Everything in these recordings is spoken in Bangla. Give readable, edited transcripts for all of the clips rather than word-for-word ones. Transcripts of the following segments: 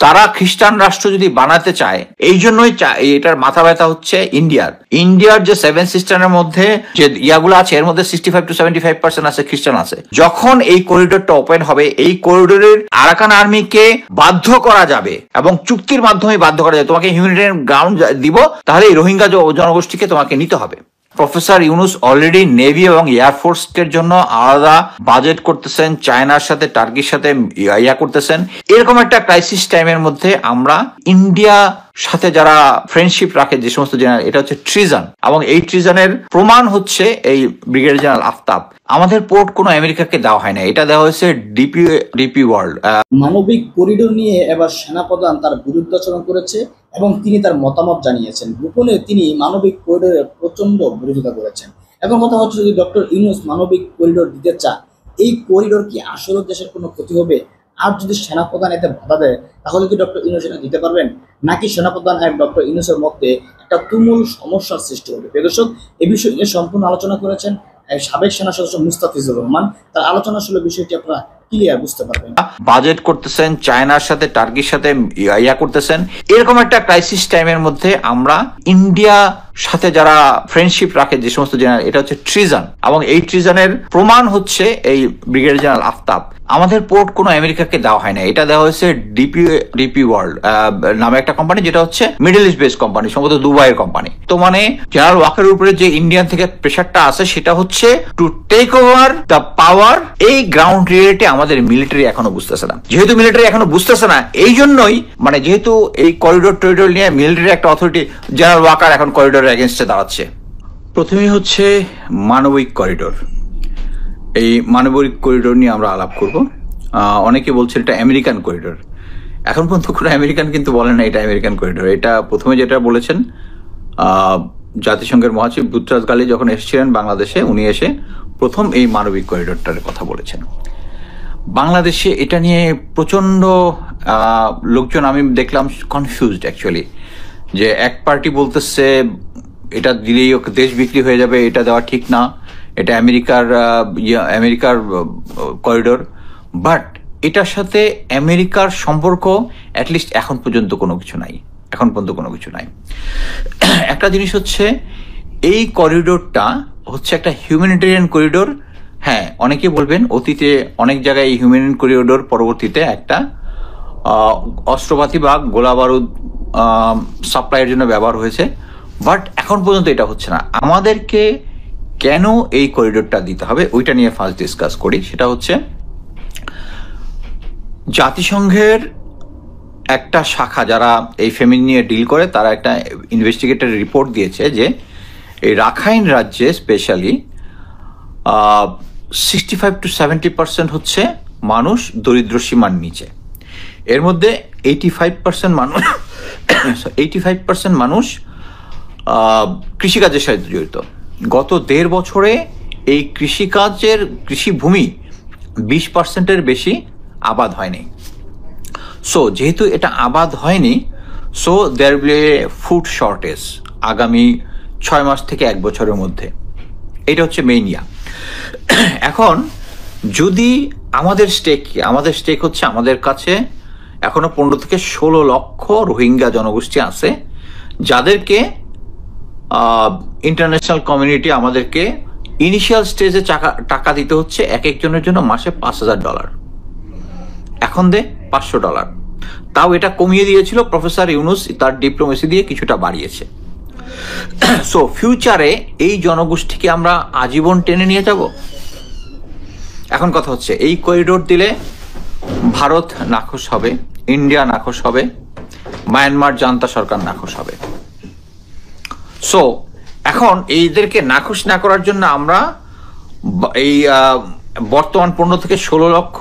তারা খ্রিস্টান রাষ্ট্র যদি বানাতে চায়, এই জন্যই এটার মাথা ব্যথা হচ্ছে ইন্ডিয়ার যে 7 সিস্টারের মধ্যে যে ইয়াগুলো আছে, এর মধ্যে 65 to 75% আছে খ্রিস্টান আছে। যখন এই করিডোরটা ওপেন হবে, এই করিডোরের আরাকান আর্মিকে বাধ্য করা যাবে এবং চুক্তির মাধ্যমে বাধ্য করা যাবে, তোমাকে হিউম্যানিটেরিয়ান গ্রাউন্ড দিব, তাহলে এই রোহিঙ্গা জনগোষ্ঠীকে তোমাকে নিতে হবে। প্রফেসর ইউনুস অলরেডি নেভি এবং এয়ারফোর্স এর জন্য আলাদা বাজেট করতেছেন, চায়নার সাথে টার্কির সাথে ইয়া করতেছেন। এরকম একটা ক্রাইসিস টাইমের মধ্যে আমরা ইন্ডিয়া সাথে যারা ফ্রেন্ডশিপ রাখে, যে সমস্ত জেনারেল, এটা হচ্ছে ট্রিজন, এবং এই ট্রিজনের প্রমাণ হচ্ছে এই ব্রিগেডিয়ার জেনারেল আফতাব। আমাদের পোর্ট কোনো আমেরিকাকে দেওয়া হয় না, এটা দেওয়া হয়েছে ডিপি ওয়ার্ল্ড। মানবিক করিডোর নিয়ে এবার সেনাপ্রধান তার বিরুদ্ধাচরণ করেছে এবং তিনি তার মতামত জানিয়েছেন। গোপনে তিনি মানবিক করিডোরের প্রচন্ড বিরোধিতা করেছেন। এখন কথা হচ্ছে, যদি ডক্টর ইউনূস মানবিক করিডোর দিতে চান, এই করিডোর কি আসলে দেশের কোনো ক্ষতি হবে? আর যদি সেনাপ্রধান এতে বাধা দেয়, তাহলে কি ডক্টর ইউনূস এটা দিতে পারবেন, নাকি সেনাপ্রধান ডক্টর ইউনূসের মধ্যে একটা তুমুল সমস্যার সৃষ্টি হবে? দর্শক, এই বিষয় নিয়ে সম্পূর্ণ আলোচনা করেছেন সাবেক সেনা সদস্য মুস্তাফিজুর রহমান। তার আলোচনা আসলে বিষয়টি আপনারা ক্লিয়ার বুঝতে পারবেন। বাজেট করতেছেন, চায়নার সাথে টার্কির সাথে ইয়া করতেছেন। এরকম একটা ক্রাইসিস টাইমের মধ্যে আমরা ইন্ডিয়া সাথে যারা ফ্রেন্ডশিপ রাখে, যে সমস্ত জেনারেল, এটা হচ্ছে ট্রিজন, এবং এই ট্রিজনের প্রমাণ হচ্ছে এই ব্রিগেডিয়ার জেনারেল আফতাব। আমাদের পোর্ট কোনো আমেরিকাকে দেওয়া হয় না, এটা দেওয়া হয়েছে ডিপি ওয়ার্ল্ড নামে একটা কোম্পানি, যেটা হচ্ছে মিডল ইস্ট বেসড কোম্পানি, সম্ভবত দুবাইয়ের কোম্পানি। তো মানে জেনারেল ওয়াকারের উপরে যে ইন্ডিয়ান থেকে প্রেশারটা আছে, সেটা হচ্ছে to take over the power. এই গ্রাউন্ড রিয়েলিটি আমাদের মিলিটারি এখনো বুঝতেছে না। যেহেতু মিলিটারি এখনো বুঝতেছে না, এই জন্যই মানে যেহেতু এই করিডোর নিয়ে মিলিটারি একটা অথরিটি, জেনারেল ওয়াকার এখন করিডোরের এগেনস্টে দাঁড়াচ্ছে। প্রথমেই হচ্ছে মানবিক করিডোর। এই মানবিক করিডোর নিয়ে আমরা আলাপ করব। অনেকে বলছে এটা আমেরিকান করিডোর। এখন পর্যন্ত কোনো আমেরিকান কিন্তু বলে না এটা আমেরিকান করিডোর। এটা প্রথমে যেটা বলেছেন জাতিসংঘের মহাসচিব বুট্রাস গালি যখন এসেছিলেন বাংলাদেশে, উনি এসে প্রথম এই মানবিক করিডোরটার কথা বলেছেন। বাংলাদেশে এটা নিয়ে প্রচন্ড লোকজন, আমি দেখলাম কনফিউজড অ্যাকচুয়ালি, যে এক পার্টি বলতেছে এটা দিলেই দেশ বিক্রি হয়ে যাবে, এটা দেওয়া ঠিক না, এটা আমেরিকার করিডোর। বাট এটার সাথে আমেরিকার সম্পর্ক অ্যাটলিস্ট এখন পর্যন্ত কোনো কিছু নাই। একটা জিনিস হচ্ছে, এই করিডোরটা হচ্ছে একটা হিউম্যানিটেরিয়ান করিডোর। হ্যাঁ, অনেকে বলবেন অতীতে অনেক জায়গায় এই হিউম্যানিটেরিয়ান করিডোর পরবর্তীতে একটা অস্ত্রপাতি বা গোলা বারুদ সাপ্লাইয়ের জন্য ব্যবহার হয়েছে। বাট এখন পর্যন্ত এটা হচ্ছে না। আমাদেরকে কেন এই করিডোরটা দিতে হবে, ওইটা নিয়ে ফার্স্ট ডিসকাস করি। সেটা হচ্ছে, জাতিসংঘের একটা শাখা যারা এই ফেমিন নিয়ে ডিল করে, তারা একটা ইনভেস্টিগেটর রিপোর্ট দিয়েছে যে এই রাখাইন রাজ্যে স্পেশালি 65 to 70% হচ্ছে মানুষ দরিদ্র সীমার নিচে। এর মধ্যে 85% মানুষ কৃষিকাজের সাথে জড়িত। গত 1.5 বছরে এই কৃষিভূমি 20%-এর বেশি আবাদ হয়নি। সো যেহেতু এটা আবাদ হয়নি, so there will be a food shortage আগামী 6 মাস থেকে 1 বছরের মধ্যে। এটা হচ্ছে মেইন ইয়া। এখন যদি আমাদের স্টেক হচ্ছে, আমাদের কাছে এখনো 15 থেকে 16 লক্ষ রোহিঙ্গা জনগোষ্ঠী আছে, যাদেরকে ইন্টারন্যাশনাল কমিউনিটি আমাদেরকে ইনিশিয়াল স্টেজে টাকা দিতে হচ্ছে এক একজনের জন্য মাসে $5,000। এখন $500। তাও এটা কমিয়ে দিয়েছিল প্রফেসর ইউনুস, তার ডিপ্লোমেসি দিয়ে কিছুটা বাড়িয়েছে। সো ফিউচারে এই জনগোষ্ঠীকে আমরা আজীবন টেনে নিয়ে যাব। এখন কথা হচ্ছে, এই করিডোর দিলে ভারত নাখোশ হবে, ইন্ডিয়া নাখোশ হবে, মায়ানমার জান্তা সরকার নাখোশ হবে। সো এখন এইদেরকে নাখোশ না করার জন্য আমরা এই বর্তমান 15 থেকে 16 লক্ষ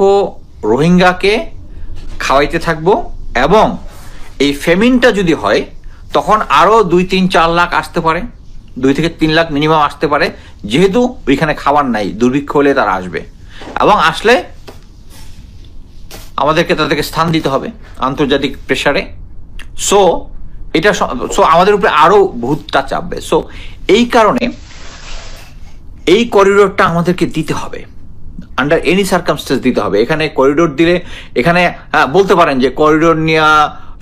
রোহিঙ্গাকে খাওয়াইতে থাকবো, এবং এই ফেমিনটা যদি হয় তখন আরো 2-3-4 লাখ আসতে পারে, 2 থেকে 3 লাখ মিনিমাম আসতে পারে, যেহেতু ওইখানে খাবার নাই। দুর্ভিক্ষ হলে তারা আসবে, এবং আসলে আমাদেরকে তাদেরকে স্থান দিতে হবে আন্তর্জাতিক প্রেসারে। সো আমাদের উপরে আরো বহুতটা চাপবে। সো এই কারণে এই করিডোরটা আমাদেরকে দিতে হবে। আন্ডার এনি সার্কামস্টেন্স দিতে হবে। এখানে করিডোর দিলে এখানে বলতে পারেন যে করিডোর নিয়ে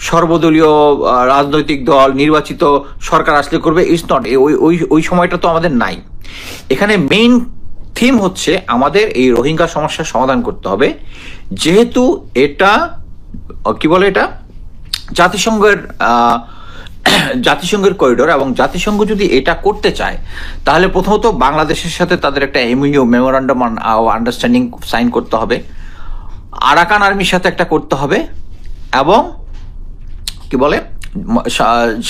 সর্বদলীয় রাজনৈতিক দল নির্বাচিত সরকার আসলে করবে, ইটস নট, ওই সময়টা তো আমাদের নাই। এখানে মেইন থিম হচ্ছে আমাদের এই রোহিঙ্গা সমস্যার সমাধান করতে হবে, যেহেতু এটা কি বলে, এটা জাতিসংঘের করিডোর, এবং জাতিসংঘ যদি এটা করতে চায় তাহলে প্রথমত বাংলাদেশের সাথে তাদের একটা এমইউ মেমোরান্ডাম আন্ডারস্ট্যান্ডিং সাইন করতে হবে, আরাকান আর্মির সাথে একটা করতে হবে, এবং কি বলে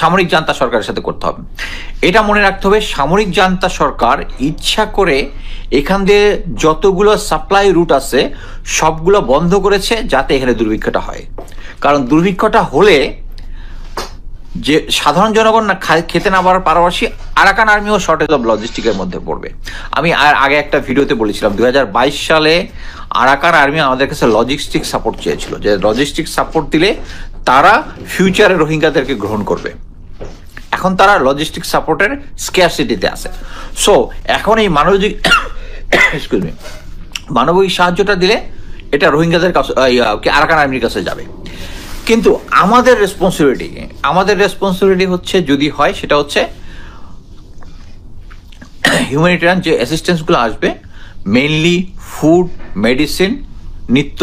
সামরিক জান্তা সরকারের সাথে করতে হবে। এটা মনে রাখতে হবে, সামরিক জান্তা সরকার ইচ্ছা করে এখান দিয়ে যতগুলো সাপ্লাই রুট আছে সবগুলো বন্ধ করেছে যাতে এখানে দুর্ভিক্ষটা হয়। কারণ দুর্ভিক্ষটা হলে যে সাধারণ জনগণ না খেতে না পারার পাশাপাশি আরাকান আর্মিও শর্টেজ অফ লজিস্টিকের মধ্যে পড়বে। আমি আগে একটা ভিডিওতে বলেছিলাম 2022 সালে আরাকান আর্মি আমাদের কাছে লজিস্টিক সাপোর্ট চেয়েছিল, যে লজিস্টিক সাপোর্ট দিলে তারা ফিউচারে রোহিঙ্গাদেরকে গ্রহণ করবে। এখন তারা লজিস্টিক সাপোর্টের স্কেয়ারসিটিতে আছে। সো এখন এই মানবিক সাহায্যটা দিলে এটা রোহিঙ্গাদের কাছে, আরাকান আর্মির কাছে যাবে। কিন্তু আমাদের রেসপন্সিবিলিটি হচ্ছে, যদি হয় সেটা হচ্ছে হিউম্যানিটেরিয়ান যে অ্যাসিস্ট্যান্সগুলো আসবে, মেইনলি ফুড, মেডিসিন, নিত্য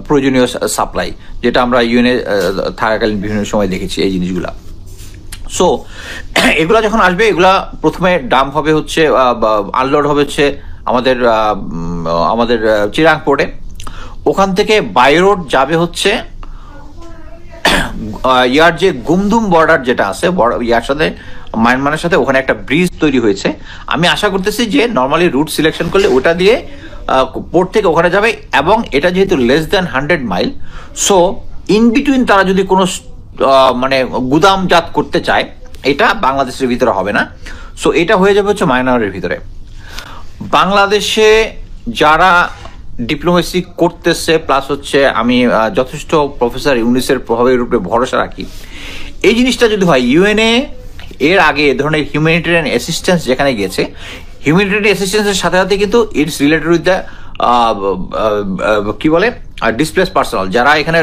প্রয়োজনীয় সাপ্লাই, যেটা আমরা ইউএনএ থাকাকালীন বিভিন্ন সময় দেখেছি এই জিনিসগুলা। সো এগুলা যখন আসবে, এগুলা প্রথমে ডাম্প হবে হচ্ছে, আনলোড হবে হচ্ছে আমাদের চিরাং পোর্টে। ওখান থেকে বাই রোড যাবে হচ্ছে ইয়ার যে গুমদুম বর্ডার যেটা আছে ইয়ার সাথে, মায়ানমারের সাথে, ওখানে একটা ব্রিজ তৈরি হয়েছে। আমি আশা করতেছি যে নর্মালি রুট সিলেকশন করলে ওটা দিয়ে পোর্ট থেকে ওখানে যাবে, এবং এটা যেহেতু less than 100 mile, so in between তারা যদি কোনো মানে গুদামজাত করতে চায়, এটা বাংলাদেশের ভিতরে হবে না। সো এটা হয়ে যাবে হচ্ছে মায়ানমারের ভিতরে। বাংলাদেশে যারা ডিপ্লোমেসি করতেছে, প্লাস হচ্ছে আমি যথেষ্ট প্রফেসর ইউনুসের প্রভাবের উপরে ভরসা রাখি, এই জিনিসটা যদি হয়, ইউএনএ এর আগে এ ধরনের হিউম্যানিটেরিয়ান অ্যাসিস্ট্যান্স যেখানে গেছে, হিউম্যানিটেরিয়ান অ্যাসিস্ট্যান্সের সাথে সাথে কিন্তু ইটস রিলেটেড উইথ দ্য কি বলে ডিসপ্লেস পার্সোনাল, যারা এখানে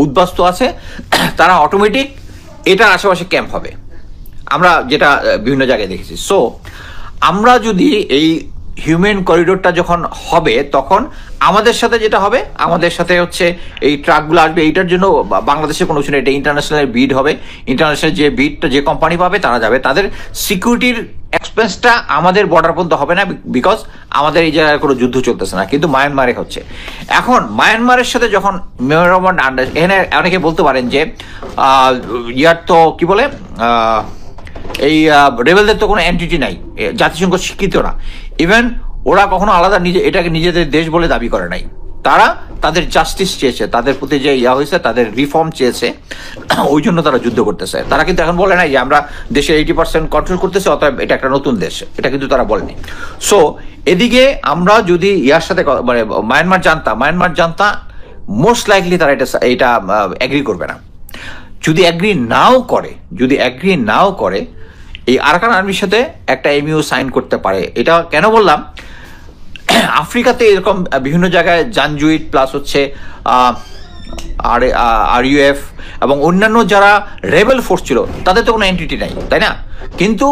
উদ্বাস্তু আছে তারা অটোমেটিক এটার আশেপাশে ক্যাম্প হবে, আমরা যেটা বিভিন্ন জায়গায় দেখেছি। সো আমরা যদি এই হিউম্যান করিডোরটা যখন হবে, তখন আমাদের সাথে যেটা হবে, আমাদের সাথে হচ্ছে এই ট্রাকগুলো আসবে, এইটার জন্য বাংলাদেশের কোনো কিছু নেই, এটা ইন্টারন্যাশনাল বিড হবে। ইন্টারন্যাশনাল যে বিডটা যে কোম্পানি পাবে তারা যাবে, তাদের সিকিউরিটির এক্সপেন্সটা আমাদের বর্ডার পর্যন্ত হবে না, বিকজ আমাদের এই জায়গায় কোনো যুদ্ধ চলতেছে না, কিন্তু মায়ানমারে হচ্ছে। এখন মায়ানমারের সাথে যখন মেমোরান্ডাম এখানে অনেকে বলতে পারেন যে ইয়ার তো কি বলে এই রেবেলদের তো কোনো এন্টিটি নাই, জাতিসংঘ স্বীকৃত না, ইভেন ওরা কখনো আলাদা এটাকে নিজেদের দেশ বলে দাবি করে নাই। তারা তাদের জাস্টিস চেয়েছে, তাদের প্রতি যে হয়েছে, তাদের রিফর্ম চেয়েছে, ওই জন্য তারা যুদ্ধ করতেছে। তারা কিন্তু এখন বলে নাই যে আমরা দেশের 80% কন্ট্রোল করতেছে, অতএব এটা একটা নতুন দেশ, এটা কিন্তু তারা বলেনি। সো এদিকে আমরা যদি ইয়ার সাথে মানে মায়ানমার জানতা মোস্ট লাইকলি তারা এটা এগ্রি করবে না। যদি এগ্রি নাও করে এই আরাকান আর্মির সাথে একটা এমইউ সাইন করতে পারে। এটা কেন বললাম, আফ্রিকাতে এরকম বিভিন্ন জায়গায় জানজুইট প্লাস হচ্ছে আরইউএফ এবং অন্যান্য যারা রেবেল ফোর্স ছিল, তাদের তো কোনো এন্টিটি নাই, তাই না? কিন্তু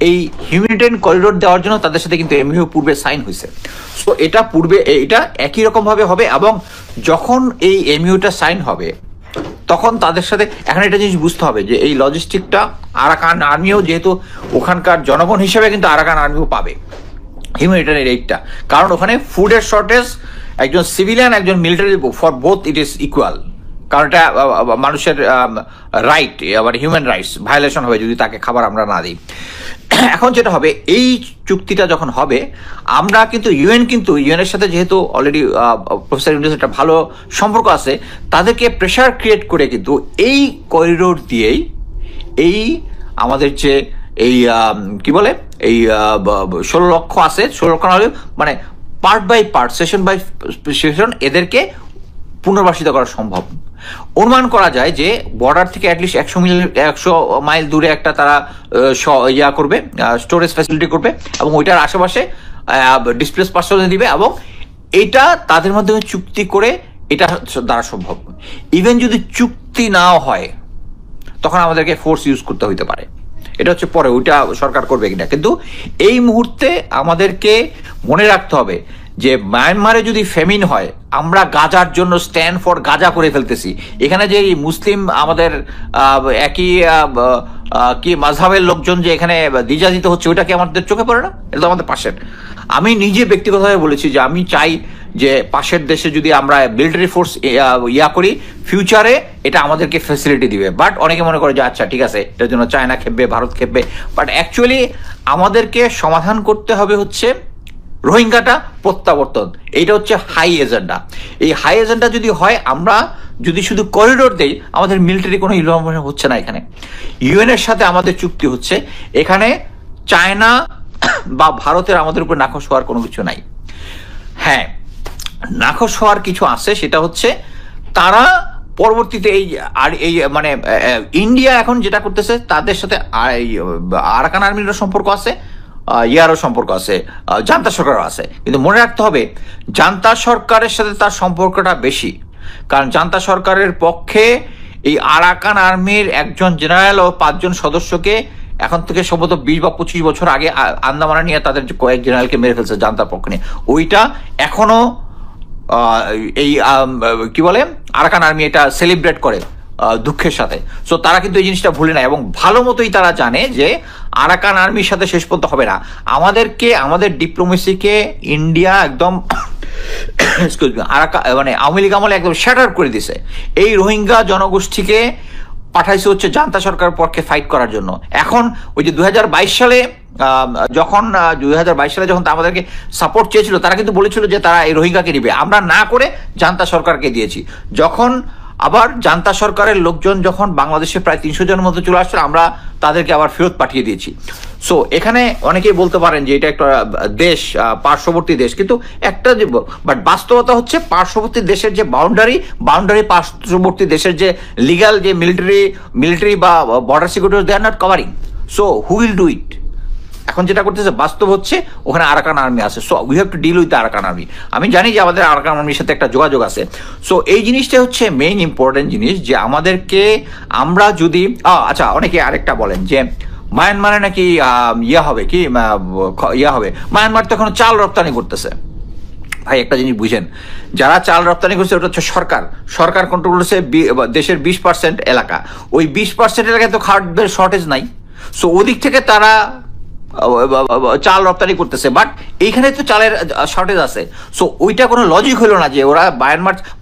এই হিউম্যানিটেরিয়ান করিডোর দেওয়ার জন্য তাদের সাথে কিন্তু এমইউ পূর্বে সাইন হয়েছে। সো এটা একই রকম ভাবে হবে, এবং যখন এই এমইউটা সাইন হবে তখন তাদের সাথে এখন একটা জিনিস বুঝতে হবে যে এই লজিস্টিকটা আরাকান আর্মিও, যেহেতু ওখানকার জনগণ হিসেবে কিন্তু আরাকান আর্মিও পাবে হিউম্যানিটেরিয়ান এইডটা, কারণ ওখানে ফুডের শর্টেজ, একজন সিভিলিয়ান একজন military, for both it is equal, কারণ এটা মানুষের রাইট, আবার হিউম্যান রাইটস ভায়োলেশন হবে যদি তাকে খাবার আমরা না দিই। এখন যেটা হবে, এই চুক্তিটা যখন হবে, আমরা কিন্তু ইউএনের সাথে যেহেতু অলরেডি প্রফেসর ইউনুসের একটা ভালো সম্পর্ক আছে, তাদেরকে প্রেশার ক্রিয়েট করে কিন্তু এই করিডোর দিয়েই এই আমাদের যে এই কি বলে এই 16 লক্ষ আছে, 16 লক্ষ মানে part by part, session by session এদেরকে পুনর্বাসিত করা সম্ভব। অনুমান করা যায় যে বর্ডার থেকে অ্যাটলিস্ট 100 মাইল দূরে একটা তারা করবে, স্টোরেজ ফ্যাসিলিটি করবে, এবং ওইটার আশেপাশে ডিসপ্লেস পার্সন দিবে, এবং এটা তাদের মাধ্যমে চুক্তি করে এটা দ্বারা সম্ভব। ইভেন যদি চুক্তি নাও হয় তখন আমাদেরকে ফোর্স ইউজ করতে হইতে পারে, এটা হচ্ছে পরে, ওইটা সরকার করবে কিনা। কিন্তু এই মুহূর্তে আমাদেরকে মনে রাখতে হবে যে মায়ানমারে যদি ফেমিন হয়, আমরা গাজার জন্য স্ট্যান্ড ফর গাজা করে ফেলতেছি। এখানে যে মুসলিম আমাদের একই কি মাযহাবের লোকজন যে এখানে নির্যাতিত হচ্ছে, ওইটা কি আমাদের চোখে পড়ে না? এটা তো আমাদের পাশের। আমি নিজে ব্যক্তিগতভাবে বলেছি যে আমি চাই যে পাশের দেশে যদি আমরা মিলিটারি ফোর্স করি, ফিউচারে এটা আমাদেরকে ফ্যাসিলিটি দিবে। বাট অনেকে মনে করে যে আচ্ছা ঠিক আছে, এটার জন্য চায়না খেপবে, ভারত খেপবে। বাট অ্যাকচুয়ালি আমাদেরকে সমাধান করতে হবে হচ্ছে রোহিঙ্গাটা প্রত্যাবর্তন। এইটা হচ্ছে হাই এজেন্ডা। এই হাই এজেন্ডা যদি হয়, আমরা যদি শুধু করিডোর দেই, আমাদের মিলিটারি কোনো ইনভলভমেন্ট হচ্ছে না। এখানে ইউএন এর সাথে আমাদের চুক্তি হচ্ছে, এখানে চায়না বা ভারতের আমাদের উপর নাখোশ হওয়ার কোনো কিছু নাই। হ্যাঁ, নাখোশ হওয়ার কিছু আছে, সেটা হচ্ছে তারা পরবর্তীতে এই মানে ইন্ডিয়া এখন যেটা করতেছে, তাদের সাথে আরাকান আর্মিরও সম্পর্ক আছে, ইয়ারও সম্পর্ক আছে, জান্তা সরকারও আছে। কিন্তু মনে রাখতে হবে জান্তা সরকারের সাথে তার সম্পর্কটা বেশি, কারণ জান্তা সরকারের পক্ষে এই আরাকান আর্মির একজন জেনারেল ও 5 জন সদস্যকে এখন থেকে সম্ভবত 20 বা 25 বছর আগে আন্দামানে নিয়ে তাদের কয়েক জেনারেলকে মেরে ফেলছে জান্তার পক্ষ নিয়ে। ওইটা এখনো এই কি বলে আরাকান আর্মি এটা সেলিব্রেট করে দুঃখের সাথে। সো তারা কিন্তু এই জিনিসটা ভুলে না, এবং ভালো মতোই তারা জানে যে আরাকান আর্মির সাথে শেষ পর্যন্ত হবে না। আমাদেরকে, আমাদের ডিপ্লোমেসিকে ইন্ডিয়া একদম মানে আওয়ামী লীগ আমলে একদম শ্যাটার করে দিছে। এই রোহিঙ্গা জনগোষ্ঠীকে পাঠাইছে হচ্ছে জান্তা সরকারের পক্ষে ফাইট করার জন্য। এখন ওই যে 2022 সালে যখন আমাদেরকে সাপোর্ট চেয়েছিল, তারা কিন্তু বলেছিল যে তারা এই রোহিঙ্গাকে নিবে, আমরা না করে জান্তা সরকারকে দিয়েছি। যখন আবার জান্তা সরকারের লোকজন যখন বাংলাদেশে প্রায় 300 জনের মতো চলে আসছিল, আমরা তাদেরকে আবার ফেরত পাঠিয়ে দিয়েছি। সো এখানে অনেকেই বলতে পারেন যে এটা একটা দেশ, পার্শ্ববর্তী দেশ, কিন্তু একটা যে বাট বাস্তবতা হচ্ছে পার্শ্ববর্তী দেশের যে বাউন্ডারি পার্শ্ববর্তী দেশের যে লিগাল যে মিলিটারি বা border security, they are not covering. So who will do it? এখন যেটা করতেছে বাস্তব হচ্ছে ওখানে আরাকান আর্মি আছে। So we have to deal with Arakan army. আমি জানি যে আমাদের আরাকান আর্মির সাথে একটা যোগাযোগ আছে। সো এই জিনিসটা হচ্ছে মেইন ইম্পর্টেন্ট জিনিস, যে আমাদেরকে আমরা যদি আচ্ছা, অনেকে আরেকটা বলেন যে মায়ানমারে নাকি হবে। মায়ানমার তো এখন চাল রপ্তানি করতেছে। ভাই একটা জিনিস বুঝেন, যারা চাল রপ্তানি করছে ওটা হচ্ছে সরকার কন্ট্রোল করছে দেশের 20% এলাকা। ওই 20% এলাকায় তো খাদ্যের শর্টেজ নাই। সো ওদিক থেকে তারা চাল রপ্তানি করতেছে, বাট এইখানে তো চালের শর্টেজ আছে। সো ওইটা কোনো লজিক হলো না যে ওরা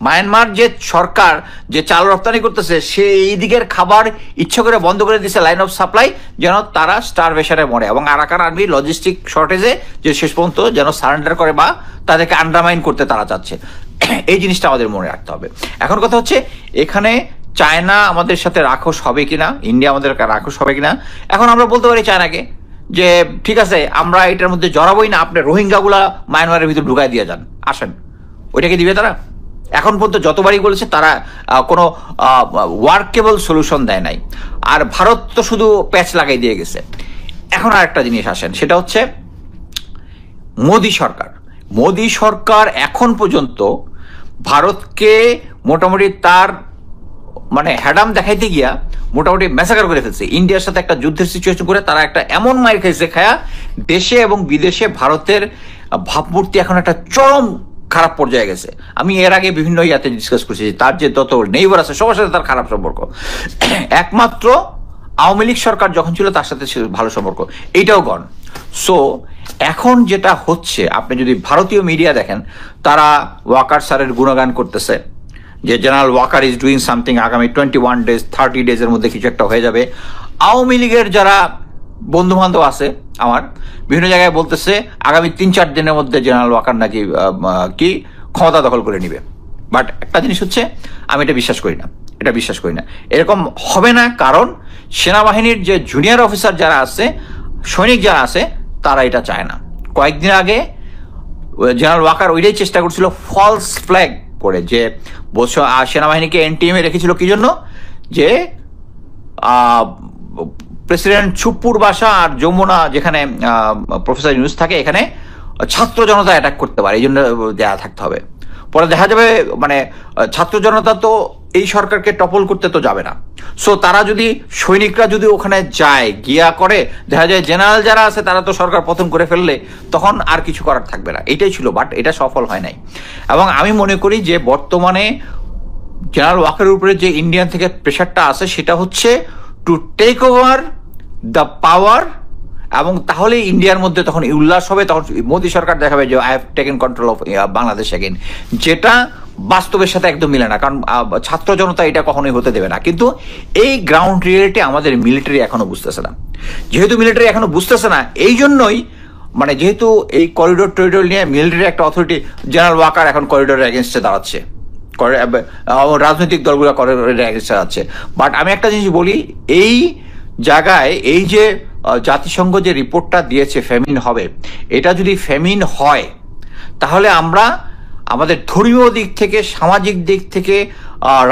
মায়ানমার যে সরকার যে চাল রপ্তানি করতেছে, সে এই দিকের খাবার ইচ্ছা করে বন্ধ করে দিচ্ছে লাইন অফ সাপ্লাই, যেন তারা স্টারভেশনে মরে, এবং আরাকান আর্মি লজিস্টিক শর্টেজে যে শেষ পর্যন্ত যেন সারেন্ডার করে বা তাদেরকে আন্ডারমাইন করতে তারা চাচ্ছে। এই জিনিসটা আমাদের মনে রাখতে হবে। এখন কথা হচ্ছে এখানে চায়না আমাদের সাথে রাক্ষস হবে কিনা, ইন্ডিয়া আমাদের রাক্ষস হবে কিনা। এখন আমরা বলতে পারি চায়নাকে যে ঠিক আছে, আমরা এটার মধ্যে জড়াবোই না, আপনি রোহিঙ্গাগুলা মায়ানমারের ভিতরে ঢুকাই দিয়ে যান, আসেন। ওইটাকে দিবে তারা? এখন পর্যন্ত যতবারই বলেছে তারা কোনো ওয়ার্কেবল সলিউশন দেয় নাই। আর ভারত তো শুধু প্যাচ লাগাই দিয়ে গেছে। এখন আর একটা জিনিস আসেন, সেটা হচ্ছে মোদি সরকার এখন পর্যন্ত ভারতকে মোটামুটি তার মানে হ্যাডাম দেখাইতে গিয়া মোটামুটি ম্যাসাকার করে ফেলছে। ইন্ডিয়ার সাথে একটা যুদ্ধের সিচুয়েশন করে তারা একটা এমন মায়ের খাইছে, খায়া দেশে এবং বিদেশে ভারতের ভাবমূর্তি এখন একটা চরম খারাপ পর্যায়ে গেছে। আমি এর আগে বিভিন্ন ইয়াতে ডিসকাস করছি, তার যে যত নেইবার আছে সবার সাথে তার খারাপ সম্পর্ক। একমাত্র আওয়ামী লীগ সরকার যখন ছিল তার সাথে ভালো সম্পর্ক, এইটাও গন। সো এখন যেটা হচ্ছে, আপনি যদি ভারতীয় মিডিয়া দেখেন, তারা ওয়াকার স্যারের গুণগান করতেছে যে general Waker is doing something, আগামী 21 ডেজ 30 ডেজের মধ্যে কিছু একটা হয়ে যাবে। আওয়ামী লীগের যারা বন্ধু বান্ধব আছে আমার, বিভিন্ন জায়গায় বলতেছে আগামী 3-4 দিনের মধ্যে জেনারেল ওয়াকার নাকি কি ক্ষমতা দখল করে নিবে। বাট একটা জিনিস হচ্ছে, আমি এটা বিশ্বাস করি না, এরকম হবে না। কারণ সেনাবাহিনীর যে জুনিয়র অফিসার যারা আছে, সৈনিক যারা আছে, তারা এটা চায় না। কয়েকদিন আগে জেনারেল ওয়াকার ওইটাই চেষ্টা করছিল ফলস ফ্ল্যাগ করে, যে সেনাবাহিনীকে এনটিএমে রেখেছিল কি জন্য, যে প্রেসিডেন্ট ছুপ্পুর বাসা আর যমুনা যেখানে প্রফেসর ইউনুস থাকে, এখানে ছাত্র জনতা অ্যাটাক করতে পারে, এই জন্য দেয়া থাকতে হবে। পরে দেখা যাবে মানে ছাত্র জনতা তো এই সরকারকে টপল করতে তো যাবে না। সো তারা যদি সৈনিকরা যদি ওখানে যায় গিয়া করে, দেখা যায় জেনারেল যারা আছে তারা তো সরকার পতন করে ফেললে তখন আর কিছু করার থাকবে না। এটাই ছিল, বাট এটা সফল হয় নাই। এবং আমি মনে করি যে বর্তমানে জেনারেল ওয়াকারের উপরে যে ইন্ডিয়ান থেকে প্রেশারটা আছে সেটা হচ্ছে to take over the power, এবং তাহলে ইন্ডিয়ার মধ্যে তখন উল্লাস হবে, তখন মোদী সরকার দেখাবে যে I have taken control of Bangladesh again, যেটা বাস্তবের সাথে একদম মিলে না, কারণ ছাত্র জনতা এটা কখনোই হতে দেবে না। কিন্তু এই গ্রাউন্ড রিয়েলিটি আমাদের মিলিটারি এখনো বুঝতেছে না। যেহেতু মিলিটারি এখনো বুঝতেছে না, এই জন্যই মানে যেহেতু এই করিডোর টরিডোর নিয়ে মিলিটারি একটা অথরিটি, জেনারেল ওয়াকার এখন করিডোরের এগেনস্টে দাঁড়াচ্ছে, রাজনৈতিক দলগুলো করিডোরের এগেনস্টে দাঁড়াচ্ছে। বাট আমি একটা জিনিস বলি, এই জায়গায় এই যে জাতিসংঘ যে রিপোর্টটা দিয়েছে ফ্যামিন হবে, এটা যদি ফ্যামিন হয় তাহলে আমরা আমাদের ধর্মীয় দিক থেকে, সামাজিক দিক থেকে,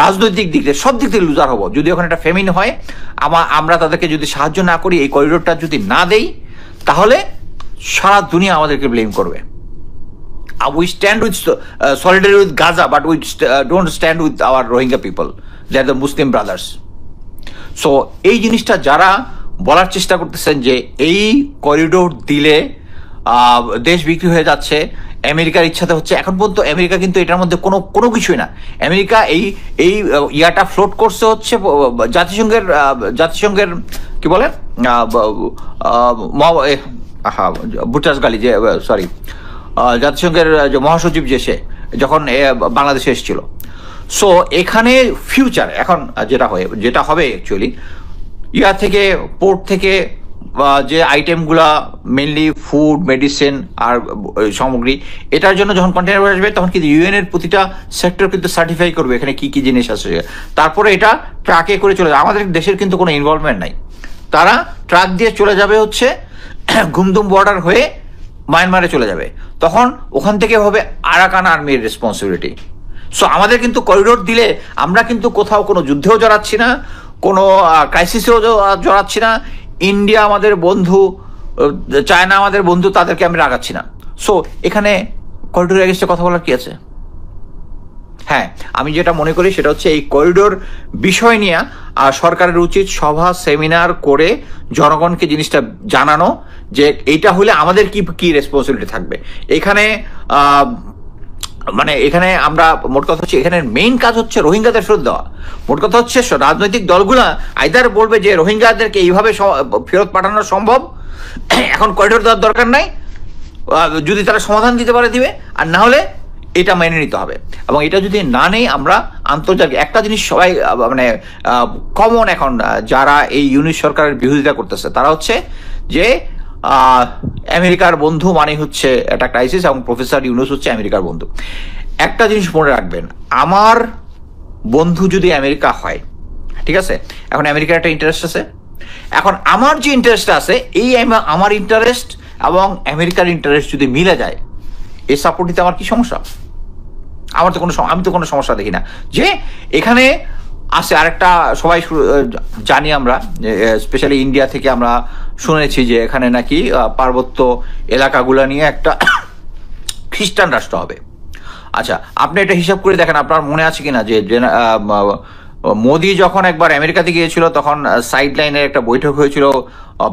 রাজনৈতিক দিক থেকে, সব দিক থেকে লুজার হব। যদি ওখানে একটা ফ্যামিন হয়, আমরা তাদেরকে যদি সাহায্য না করি, এই করিডোরটা যদি না দেই, তাহলে সারা দুনিয়া আমাদেরকে ব্লেম করবে। We stand with solidarity with Gaza, but we don't stand with our Rohingya people. They are the Muslim brothers. So এই জিনিসটা যারা বলার চেষ্টা করতেছেন যে এই করিডোর দিলে দেশ বিক্রি হয়ে যাচ্ছে, আমেরিকার ইচ্ছাতে হচ্ছে, এখন পর্যন্ত আমেরিকা কিন্তু এটার মধ্যে কোনো কিছুই না। আমেরিকা এই ইয়াটা ফ্লোট করছে হচ্ছে জাতিসংঘের কি বলে বুটাস গালি, যে সরি জাতিসংঘের যে মহাসচিব যে সে যখন বাংলাদেশে এসেছিল। সো এখানে ফিউচার এখন যেটা হবে অ্যাকচুয়ালি ইয়া থেকে পোর্ট থেকে যে আইটেমগুলা মেনলি ফুড, মেডিসিন আর সামগ্রী, এটার জন্য যখন কন্টেনার আসবে তখন কিন্তু ইউএন এর প্রতিটা সেক্টর কিন্তু সার্টিফাই করবে এখানে কি কি জিনিস আছে, তারপরে এটা ট্রাকে করে চলে যাবে। আমাদের দেশের কিন্তু কোনো ইনভলভমেন্ট নাই, তারা ট্রাক দিয়ে চলে যাবে হচ্ছে ঘুমদুম বর্ডার হয়ে মায়ানমারে চলে যাবে, তখন ওখান থেকে হবে আরাকান আর্মির রেসপন্সিবিলিটি। সো আমাদের কিন্তু করিডোর দিলে আমরা কিন্তু কোথাও কোনো যুদ্ধেও জড়াচ্ছি না, কোনো ক্রাইসিসেও জড়াচ্ছি না। ইন্ডিয়া আমাদের বন্ধু, চায়না আমাদের বন্ধু, তাদেরকে আমি রাগাচ্ছি না। সো এখানে করিডোর এগেইনস্টে কথা বলার কি আছে? হ্যাঁ, আমি যেটা মনে করি সেটা হচ্ছে এই করিডোর বিষয় নিয়ে সরকারের উচিত সভা সেমিনার করে জনগণকে জিনিসটা জানানো যে এইটা হলে আমাদের কি কি রেসপন্সিবিলিটি থাকবে। এখানে মানে এখানে আমরা মোট কথা হচ্ছে এখানে মেইন কাজ হচ্ছে রোহিঙ্গাদের ফেরত দেওয়া। মোট কথা হচ্ছে রাজনৈতিক দলগুলা আইদার বলবে যে রোহিঙ্গাদেরকে এইভাবে ফেরত পাঠানো সম্ভব, এখন করিডোর দেওয়ার দরকার নাই, যদি তারা সমাধান দিতে পারে দিবে, আর না হলে এটা মেনে নিতে হবে। এবং এটা যদি না নেই, আমরা আন্তর্জাতিক একটা জিনিস সবাই মানে কমন এখন যারা এই ইউনিট সরকারের বিরোধিতা করতেছে তারা হচ্ছে যে আমেরিকার বন্ধু মানে হচ্ছে একটা ক্রাইসিস, এবং প্রফেসর ইউনুস হচ্ছে আমেরিকার বন্ধু। একটা জিনিস মনে রাখবেন, আমার বন্ধু যদি আমেরিকা হয়, ঠিক আছে, এখন আমেরিকার একটা ইন্টারেস্ট আছে, এখন আমার যে ইন্টারেস্ট আছে এই আমার ইন্টারেস্ট এবং আমেরিকার ইন্টারেস্ট যদি মিলে যায়, এই সাপোর্ট দিতে আমার কি সমস্যা? আমি তো কোনো সমস্যা দেখি না। যে এখানে আছে আরেকটা সবাই জানি আমরা, স্পেশালি ইন্ডিয়া থেকে আমরা শুনেছি যে এখানে নাকি পার্বত্য এলাকাগুলো নিয়ে একটা খ্রিস্টান রাষ্ট্র হবে। আচ্ছা, আপনি এটা হিসাব করে দেখেন, আপনার মনে আছে কিনা যে মোদি যখন একবার আমেরিকাতে গিয়েছিল তখন সাইড লাইনের একটা বৈঠক হয়েছিল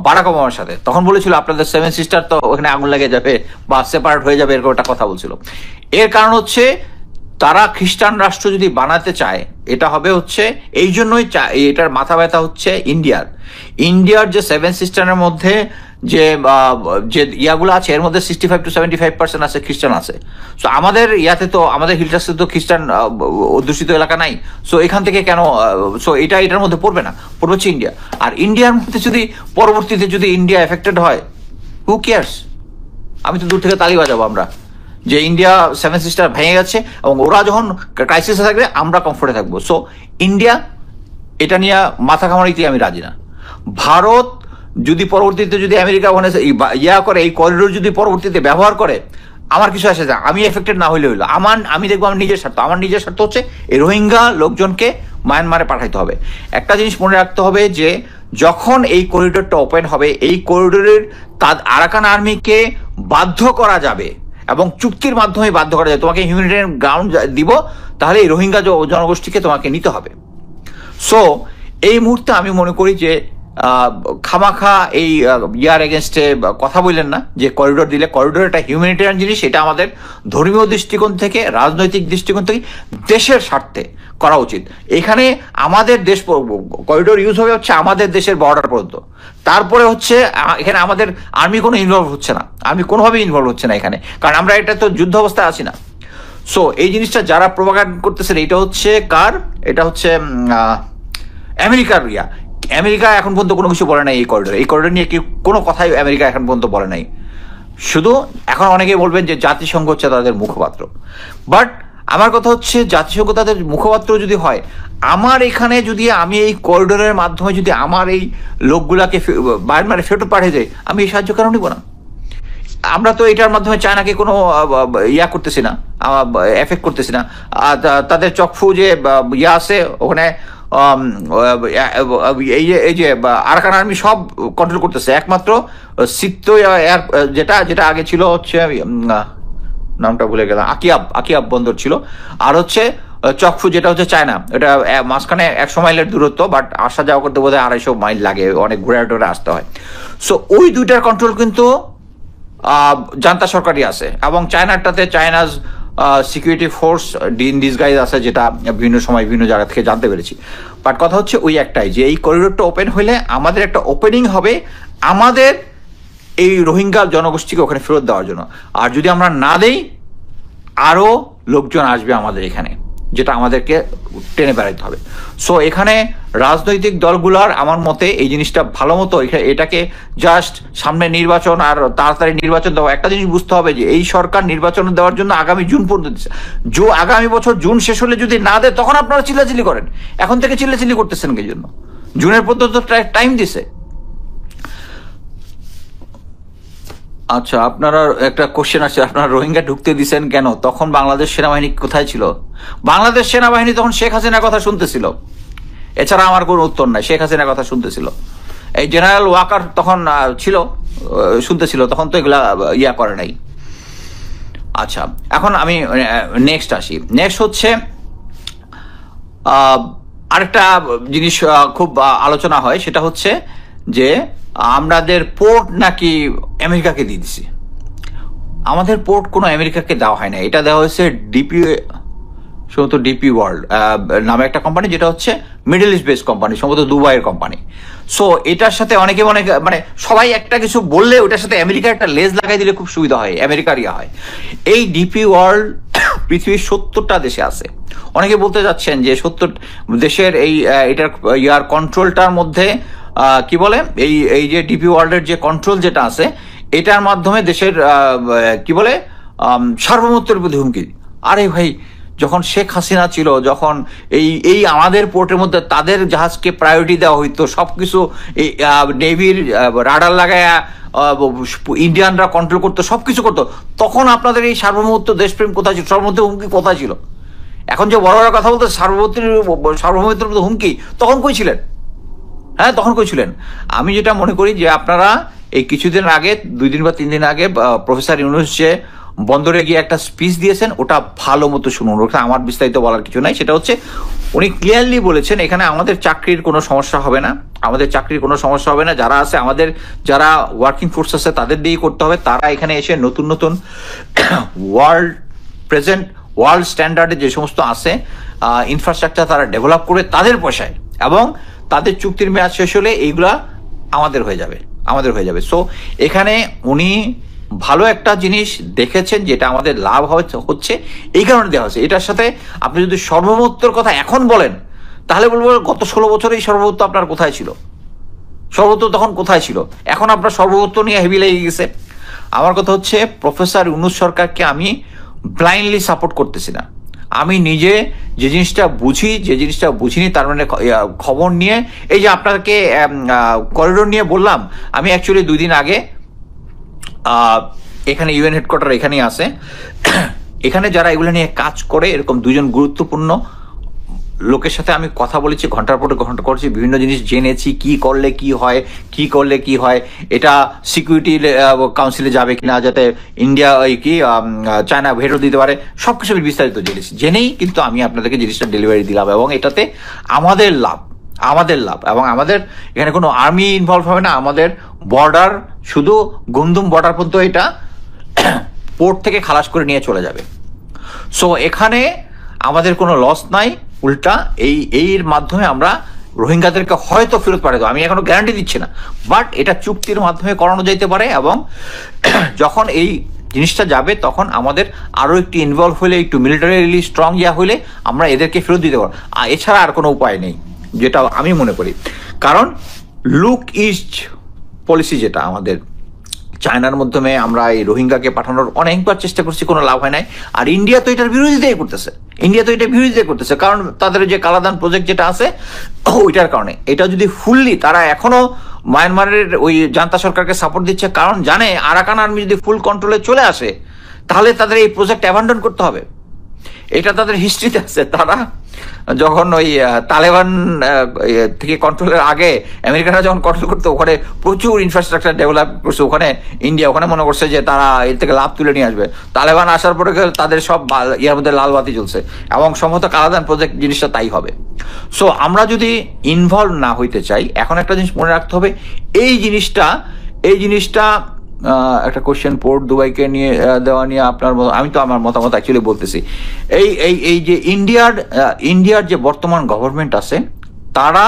বারাক ওবামার সাথে, তখন বলেছিল আপনাদের 7 সিস্টার তো ওখানে আগুন লেগে যাবে বা সেপারেট হয়ে যাবে, এরকম একটা কথা বলছিল। এর কারণ হচ্ছে তারা খ্রিস্টান রাষ্ট্র যদি বানাতে চায়, এটা হবে হচ্ছে এই জন্যই এটার মাথা ব্যথা হচ্ছে ইন্ডিয়ার যে 7 সিস্টারের মধ্যে যে ইয়াগুলো আছে এর মধ্যে 65 to 75% আছে খ্রিস্টান আছে। সো আমাদের ইয়াতে তো আমাদের হিলটাসে তো খ্রিস্টান অধ্যুষিত এলাকা নাই। সো এখান থেকে কেন, সো এটার মধ্যে পড়বে না, পড়বে হচ্ছে ইন্ডিয়া। আর ইন্ডিয়ার মধ্যে যদি পরবর্তীতে যদি ইন্ডিয়া এফেক্টেড হয়, হু কেয়ার্স? আমি তো দূর থেকে তালি বাজাবো আমরা যে ইন্ডিয়া 7 সিস্টার ভেঙে গেছে এবং ওরা যখন ক্রাইসিসে থাকবে আমরা কমফোর্টে থাকবো। সো ইন্ডিয়া এটা নিয়ে মাথা ঘামাইতে আমি রাজি না। ভারত যদি পরবর্তীতে যদি আমেরিকা ওখানে ইয়া করে, এই করিডোর যদি পরবর্তীতে ব্যবহার করে, আমার কিছু আসে যায়, আমি এফেক্টেড না হইলে হইলো। আমি দেখবো আমার নিজের স্বার্থ হচ্ছে এই রোহিঙ্গা লোকজনকে মায়ানমারে পাঠাইতে হবে। একটা জিনিস মনে রাখতে হবে যে যখন এই করিডোরটা ওপেন হবে, এই করিডোরের আরাকান আর্মিকে বাধ্য করা যাবে এবং চুক্তির মাধ্যমে বাধ্য করা যাবে, তোমাকে হিউম্যানিটেরিয়ান গ্রাউন্ড দিব, তাহলে এই রোহিঙ্গা জনগোষ্ঠীকে তোমাকে নিতে হবে। সো এই মুহূর্তে আমি মনে করি যে খামাখা এই ইয়ার এগেনস্টে কথা বললেন না, যে করিডোর দিলে, করিডোর একটা হিউম্যানিটেরিয়ান জিনিস, এটা আমাদের ধর্মীয় দৃষ্টিকোণ থেকে, রাজনৈতিক দৃষ্টিকোণ থেকে, দেশের স্বার্থে করা উচিত। এখানে আমাদের দেশ, করিডোর ইউজ হবে হচ্ছে আমাদের দেশের বর্ডার পর্যন্ত, তারপরে হচ্ছে এখানে আমাদের আর্মি কোনো ইনভলভ হচ্ছে না, আর্মি কোনোভাবেই ইনভলভ হচ্ছে না এখানে, কারণ আমরা এটা তো যুদ্ধ অবস্থায় আছি না। সো এই জিনিসটা যারা প্রোপাগান্ড করতেছেন, এটা হচ্ছে কার, এটা হচ্ছে আমেরিকার আমেরিকা এখন পর্যন্ত কোনো কিছু বলে নাই এই করিডোর নিয়ে কোনো কথাই আমেরিকা এখন পর্যন্ত বলে নাই। শুধু এখন অনেকেই বলবেন যে জাতিসংঘ হচ্ছে তাদের মুখপাত্র, বাট আমার কথা হচ্ছে জাতিসংঘ তাদের মুখপাত্র যদি হয়, আমার এখানে যদি আমি এই করিডোরের মাধ্যমে যদি আমার এই লোকগুলাকে বায়ানমারে ফেরত পাঠিয়ে দেয়, আমি এই সাহায্য কেন নিব না? আমরা তো এটার মাধ্যমে চায়নাকে কোনো করতেছি না, এফেক্ট করতেছি না। তাদের চক্ষু যে আছে ওখানে, এই যে আরাকান আর্মি সব কন্ট্রোল করতেছে, একমাত্র সিক্ত যেটা আগে ছিল হচ্ছে, নামটা ভুলে গেলাম, আকিয়াব বন্দর ছিল, আর হচ্ছে চকফু যেটা হচ্ছে চায়না, এটা মাঝখানে 100 মাইলের দূরত্ব, বাট আসা যাওয়া করতে বোধহয় 250 মাইল লাগে, অনেক ঘুরে টুরে আসতে হয়। সো ওই দুইটার কন্ট্রোল কিন্তু জান্তা সরকারই আছে, এবং চায়নাটাতে China's security force in disguise আছে, যেটা বিভিন্ন সময় বিভিন্ন জায়গা থেকে জানতে পেরেছি। বাট কথা হচ্ছে ওই একটাই, যে এই করিডোরটা ওপেন হলে আমাদের একটা ওপেনিং হবে আমাদের এই রোহিঙ্গা জনগোষ্ঠীকে ওখানে ফেরত দেওয়ার জন্য। আর যদি আমরা না দেই, আরও লোকজন আসবে আমাদের এখানে, যেটা আমাদেরকে টেনে বেড়াইতে হবে। সো এখানে রাজনৈতিক দলগুলার আমার মতে এই জিনিসটা ভালো মতো এটাকে জাস্ট সামনে নির্বাচন আর তাড়াতাড়ি নির্বাচন দেওয়া, একটা জিনিস বুঝতে হবে যে এই সরকার নির্বাচন দেওয়ার জন্য আগামী জুন পর্যন্ত দিচ্ছে। আগামী বছর জুন শেষ হলে যদি না দেয়, তখন আপনারা চিল্লাচিল্লি করেন। এখন থেকে চিল্লাচিল্লি করতেছেন কি জন্য? জুনের পর্যন্ত টাইম দিছে। আচ্ছা, আপনারা একটা কোশ্চেন আছে, আপনারা রোহিঙ্গা ঢুকতে দিচ্ছেন কেন? তখন বাংলাদেশ সেনাবাহিনী কোথায় ছিল? বাংলাদেশ সেনাবাহিনী তখন শেখ হাসিনার কথা শুনতেছিল, এছাড়া আমার কোনো উত্তর নাই। শেখ হাসিনার কথা শুনতেছিল, এই জেনারেল ওয়াকার তখন ছিল, শুনতেছিল, তখন তো এগুলা করে নাই। আচ্ছা, এখন আমি নেক্সট আসি। নেক্সট হচ্ছে আরেকটা জিনিস খুব আলোচনা হয়, সেটা হচ্ছে যে আমাদের পোর্ট নাকি আমেরিকাকে দিয়ে দিছি। আমাদের পোর্ট কোনো আমেরিকাকে দেওয়া হয় না, এটা দেওয়া হয়েছে সম্ভবত ডিপি ওয়ার্ল্ড নামে একটা কোম্পানি, যেটা হচ্ছে মিডল ইস্ট বেসড কোম্পানি, সম্ভবত দুবাইয়ের কোম্পানি। সো এটার সাথে অনেকে মানে সবাই একটা কিছু বললে ওটার সাথে আমেরিকার একটা লেজ লাগাই দিলে খুব সুবিধা হয়, আমেরিকার হয়। এই ডিপি ওয়ার্ল্ড পৃথিবীর 70টা দেশে আছে। অনেকে বলতে যাচ্ছেন যে 70 দেশের এটার কন্ট্রোলটার মধ্যে কি বলে, এই যে ডিপি ওয়ার্ল্ডের যে কন্ট্রোল যেটা আছে, এটার মাধ্যমে দেশের কি বলে সার্বভৌমত্বের প্রতি হুমকি। আরে ভাই, যখন শেখ হাসিনা ছিল, যখন এই আমাদের পোর্টের মধ্যে তাদের জাহাজকে প্রায়োরিটি দেওয়া হইতো, সবকিছু এই নেভির রাডার লাগায়া ইন্ডিয়ানরা কন্ট্রোল করতো, সবকিছু করতো, তখন আপনাদের এই সার্বভৌমত্ব দেশপ্রেম কোথায় ছিল? সার্বভৌমত্বের হুমকি কোথায় ছিল? এখন যে বড় বড় কথা বলতো সার্বভৌমত্বের মধ্যে হুমকি, তখন কই ছিলেন? হ্যাঁ, তখন কই ছিলেন? আমি যেটা মনে করি যে আপনারা এই কিছুদিন আগে, 2 দিন বা 3 দিন আগে প্রফেসর ইউনূস যে বন্দরে গিয়ে একটা স্পিচ দিয়েছেন, ওটা ভালো মতো শুনুন। ওটা আমার বিস্তারিত বলার কিছু নাই। সেটা হচ্ছে উনি ক্লিয়ারলি বলেছেন এখানে আমাদের চাকরির কোনো সমস্যা হবে না, আমাদের চাকরির কোনো সমস্যা হবে না। যারা আছে, আমাদের যারা ওয়ার্কিং ফোর্স আছে, তাদের দিয়েই করতে হবে। তারা এখানে এসে নতুন নতুন ওয়ার্ল্ড স্ট্যান্ডার্ডে যে সমস্ত আছে ইনফ্রাস্ট্রাকচার তারা ডেভেলপ করে তাদের পয়সায়, এবং তাদের চুক্তির মেয়াদ শেষ হলে এইগুলা আমাদের হয়ে যাবে। সো এখানে উনি ভালো একটা জিনিস দেখেছেন, যেটা আমাদের লাভ হচ্ছে, এই কারণে দেওয়া হচ্ছে। এটার সাথে আপনি যদি সার্বভৌমত্বের কথা এখন বলেন, তাহলে বলবো গত 16 বছরে এই সার্বভৌমত্ব আপনার কোথায় ছিল? সার্বভৌমত্ব তখন কোথায় ছিল? এখন আপনার সার্বভৌমত্ব নিয়ে হেভি লেগে গেছে। আমার কথা হচ্ছে, প্রফেসর ইউনূস সরকারকে আমি ব্লাইন্ডলি সাপোর্ট করতেছি না। আমি নিজে যে জিনিসটা বুঝি, যে জিনিসটা বুঝিনি, তার মানে খবর নিয়ে, এই যে আপনাকে করিডোর নিয়ে বললাম, আমি অ্যাকচুয়ালি 2 দিন আগে এখানে ইউএন হেডকোয়ার্টার এখানেই আছে, এখানে যারা এগুলো নিয়ে কাজ করে, এরকম 2জন গুরুত্বপূর্ণ লোকের সাথে আমি কথা বলেছি, ঘন্টার পর ঘন্টা করেছি, বিভিন্ন জিনিস জেনেছি, কি করলে কি হয়, কি করলে কি হয়, এটা সিকিউরিটি কাউন্সিলে যাবে কিনা, যাতে ইন্ডিয়া ওই কি চায়না ভেটো দিতে পারে, সবকিছু বিস্তারিত জেনেছি। জেনেই কিন্তু আমি আপনাদেরকে জিনিসটা ডেলিভারি দিলাম, এবং এটাতে আমাদের লাভ, এবং আমাদের এখানে কোনো আর্মি ইনভলভ হবে না। আমাদের বর্ডার শুধু গুমদুম বর্ডার পর্যন্ত এটা পোর্ট থেকে খালাস করে নিয়ে চলে যাবে। সো এখানে আমাদের কোনো লস নাই, উল্টা এর মাধ্যমে আমরা রোহিঙ্গাদেরকে হয়তো ফেরত পাঠাবো, আমি এখনো গ্যারান্টি দিচ্ছি না, বাট এটা চুক্তির মাধ্যমে করানো যেতে পারে। এবং যখন এই জিনিসটা যাবে তখন আমাদের আরো একটু ইনভলভ হলে, একটু মিলিটারিলি স্ট্রং হলে আমরা এদেরকে ফেরত দিতে পারবো। এছাড়া আর কোনো উপায় নেই, যেটা আমি মনে করি। কারণ লুক ইস্ট পলিসি যেটা আমাদের, চায়নার মাধ্যমে আমরা এই রোহিঙ্গাকে পাঠানোর অনেকবার চেষ্টা করছি, কোনো লাভ হয় নাই। আর ইন্ডিয়া তো এটার বিরোধিতাই করতেছে, কারণ তাদের যে কালাদান প্রজেক্ট যেটা আছে ওইটার কারণে। এটা যদি ফুললি তারা এখনো মায়ানমারের ওই জান্তা সরকারকে সাপোর্ট দিচ্ছে, কারণ জানে আরাকান আর্মি যদি ফুল কন্ট্রোলে চলে আসে তাহলে তাদের এই প্রজেক্ট অ্যাবান্ডন করতে হবে। এটা তাদের হিস্ট্রিতে আছে। তারা যখন ওই তালেবান থেকে কন্ট্রোলের আগে আমেরিকানরা যখন কন্ট্রোল করতো, ওখানে প্রচুর ইনফ্রাস্ট্রাকচার ডেভেলপ করছে। ইন্ডিয়া ওখানে মনে করছে যে তারা এর থেকে লাভ তুলে নিয়ে আসবে। তালেবান আসার পরে তাদের সব ইয়ার মধ্যে লাল বাতি জ্বলছে, এবং সম্ভবত কালাদান প্রজেক্ট জিনিসটা তাই হবে। সো আমরা যদি ইনভলভ না হইতে চাই, এখন একটা জিনিস মনে রাখতে হবে, এই জিনিসটা একটা কোশ্চেন পোর্ট দুবাইকে নিয়ে দেওয়া নিয়ে আপনার, আমি তো আমার মতামত অ্যাকচুয়ালি বলতেছি। এই যে ইন্ডিয়ার যে বর্তমান গভর্নমেন্ট আছে, তারা